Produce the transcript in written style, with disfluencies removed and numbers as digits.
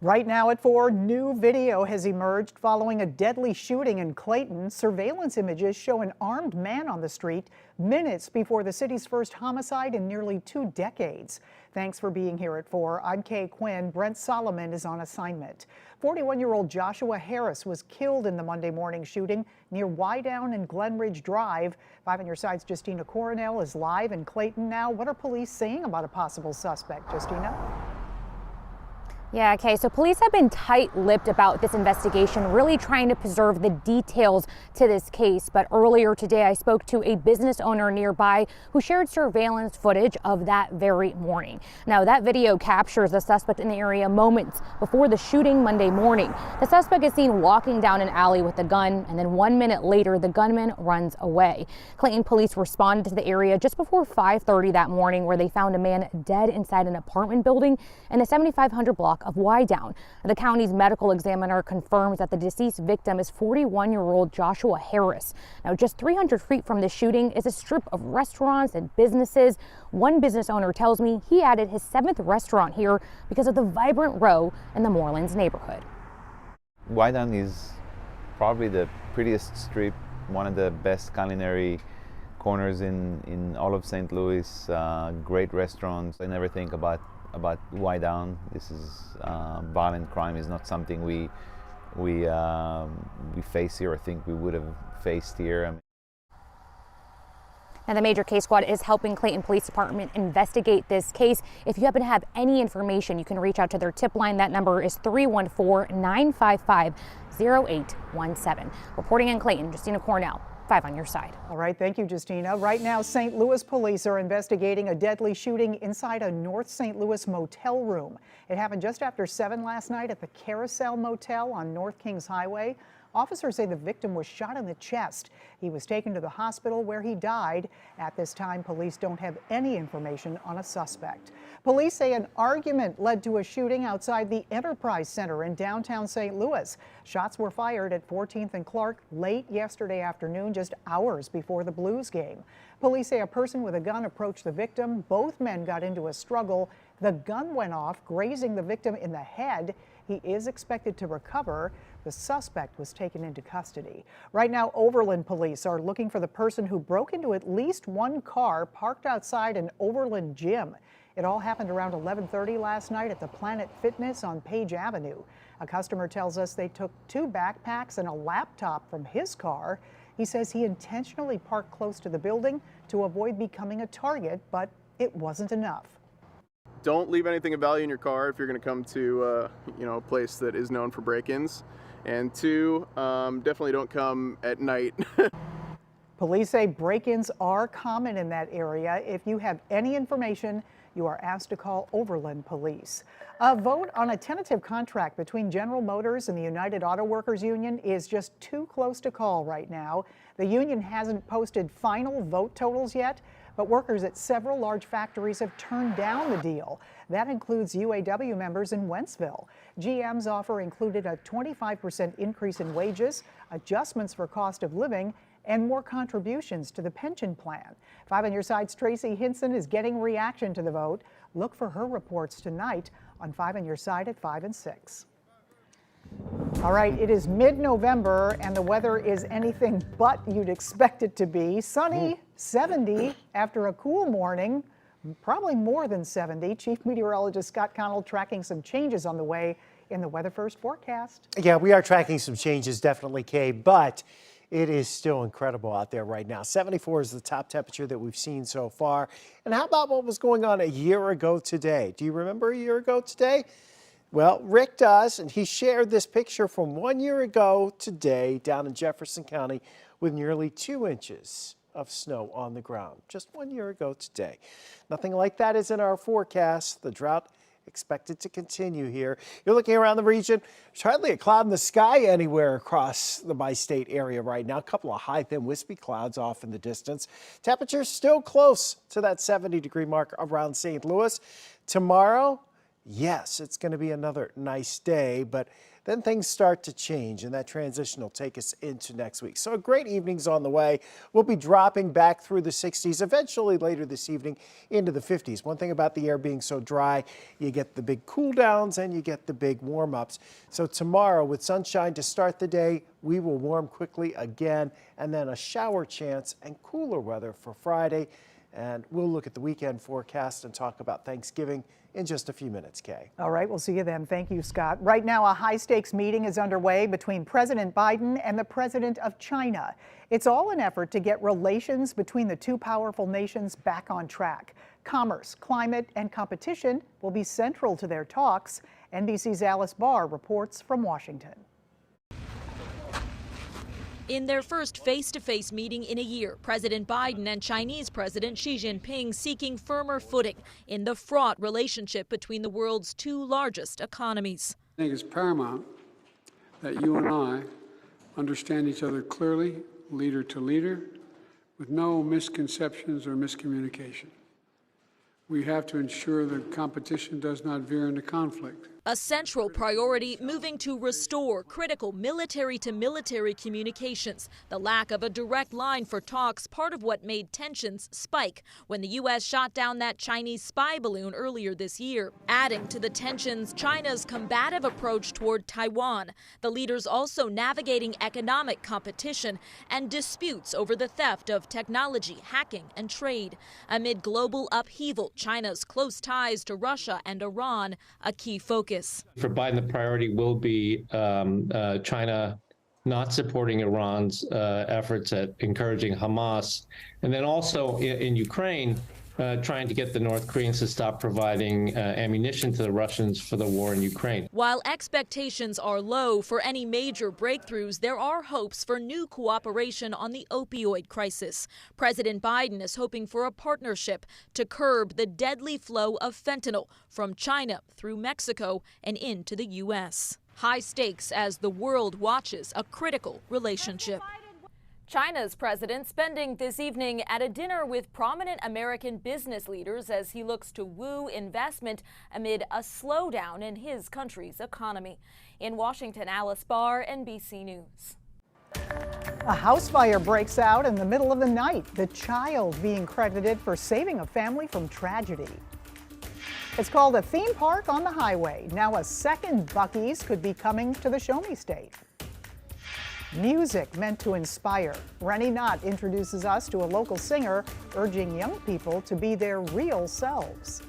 Right now at 4, new video has emerged following a deadly shooting in Clayton. Surveillance images show an armed man on the street minutes before the city's first homicide in nearly 2 decades. Thanks for being here at 4. I'm Kay Quinn. Brent Solomon is on assignment. 41-year-old Joshua Harris was killed in the Monday morning shooting near Wydown and Glenridge Drive. 5 on your side's Justina Coronel is live in Clayton now. What are police saying about a possible suspect, Justina? Yeah, okay, so police have been tight-lipped about this investigation, really trying to preserve the details to this case. But earlier today, I spoke to a business owner nearby who shared surveillance footage of that very morning. Now, that video captures the suspect in the area moments before the shooting Monday morning. The suspect is seen walking down an alley with a gun, and then 1 minute later, the gunman runs away. Clayton police responded to the area just before 5:30 that morning, where they found a man dead inside an apartment building in the 7500 block of Wydown. The county's medical examiner confirms that the deceased victim is 41-year-old Joshua Harris. Now, just 300 feet from the shooting is a strip of restaurants and businesses. One business owner tells me he added his 7th restaurant here because of the vibrant row in the Moorlands neighborhood. Wydown is probably the prettiest strip, one of the best culinary corners in all of St. Louis. Great restaurants. I never think about Wydown. This is violent crime is not something we face here or think we would have faced here. And the major case squad is helping Clayton Police Department investigate this case. If you happen to have any information, you can reach out to their tip line. That number is 314-955-0817. Reporting in Clayton, Justina Cornell. 5 on your side. All right, thank you, Justina. Right now, St. Louis police are investigating a deadly shooting inside a North St. Louis motel room. It happened just after 7 last night at the Carousel Motel on North Kings Highway. Officers say the victim was shot in the chest. He was taken to the hospital where he died. At this time, police don't have any information on a suspect. Police say an argument led to a shooting outside the Enterprise Center in downtown St. Louis. Shots were fired at 14th and Clark late yesterday afternoon, just hours before the Blues game. Police say a person with a gun approached the victim. Both men got into a struggle. The gun went off, grazing the victim in the head. He is expected to recover. The suspect was taken into custody. Right now, Overland police are looking for the person who broke into at least one car parked outside an Overland gym. It all happened around 11:30 last night at the Planet Fitness on Page Avenue. A customer tells us they took 2 backpacks and a laptop from his car. He says he intentionally parked close to the building to avoid becoming a target, but it wasn't enough. Don't leave anything of value in your car if you're going to come to a place that is known for break-ins. And 2, definitely don't come at night. Police say break-ins are common in that area. If you have any information, you are asked to call Overland Police. A vote on a tentative contract between General Motors and the United Auto Workers Union is just too close to call right now. The union hasn't posted final vote totals yet, but workers at several large factories have turned down the deal. That includes UAW members in Wentzville. GM's offer included a 25% increase in wages, adjustments for cost of living, and more contributions to the pension plan. 5 on your side's Tracy Hinson is getting reaction to the vote. Look for her reports tonight on 5 on your side at 5 and 6. All right, it is mid-November and the weather is anything but you'd expect it to be. Sunny, 70 after a cool morning, probably more than 70. Chief Meteorologist Scott Connell tracking some changes on the way in the Weather First forecast. Yeah, we are tracking some changes, definitely, Kay, but it is still incredible out there right now. 74 is the top temperature that we've seen so far. And how about what was going on a year ago today? Do you remember a year ago today? Well, Rick does, and he shared this picture from 1 year ago today down in Jefferson County with nearly 2 inches of snow on the ground. Just 1 year ago today. Nothing like that is in our forecast. The drought expected to continue here. You're looking around the region. There's hardly a cloud in the sky anywhere across the bi-state area right now. A couple of high, thin, wispy clouds off in the distance. Temperatures still close to that 70-degree mark around St. Louis. Tomorrow, yes, it's going to be another nice day, but then things start to change, and that transition will take us into next week. So a great evening's on the way. We'll be dropping back through the 60s, eventually later this evening into the 50s. One thing about the air being so dry, you get the big cool downs and you get the big warm ups. So tomorrow, with sunshine to start the day, we will warm quickly again, and then a shower chance and cooler weather for Friday. And we'll look at the weekend forecast and talk about Thanksgiving in just a few minutes, Kay. All right, we'll see you then. Thank you, Scott. Right now, a high-stakes meeting is underway between President Biden and the president of China. It's all an effort to get relations between the two powerful nations back on track. Commerce, climate, and competition will be central to their talks. NBC's Alice Barr reports from Washington. In their first face-to-face meeting in a year, President Biden and Chinese President Xi Jinping seeking firmer footing in the fraught relationship between the world's two largest economies. I think it's paramount that you and I understand each other clearly, leader to leader, with no misconceptions or miscommunication. We have to ensure that competition does not veer into conflict. A central priority moving to restore critical military-to-military communications. The lack of a direct line for talks, part of what made tensions spike when the U.S. shot down that Chinese spy balloon earlier this year. Adding to the tensions, China's combative approach toward Taiwan. The leaders also navigating economic competition and disputes over the theft of technology, hacking, and trade. Amid global upheaval, China's close ties to Russia and Iran a key focus. For Biden, the priority will be China not supporting Iran's efforts at encouraging Hamas, and then also in Ukraine, trying to get the North Koreans to stop providing ammunition to the Russians for the war in Ukraine. While expectations are low for any major breakthroughs, there are hopes for new cooperation on the opioid crisis. President Biden is hoping for a partnership to curb the deadly flow of fentanyl from China through Mexico and into the U.S. High stakes as the world watches a critical relationship. China's president spending this evening at a dinner with prominent American business leaders as he looks to woo investment amid a slowdown in his country's economy. In Washington, Alice Barr, NBC News. A house fire breaks out in the middle of the night, the child being credited for saving a family from tragedy. It's called a theme park on the highway. Now a second Buc-ee's could be coming to the Show Me State. Music meant to inspire. Rennie Knott introduces us to a local singer urging young people to be their real selves.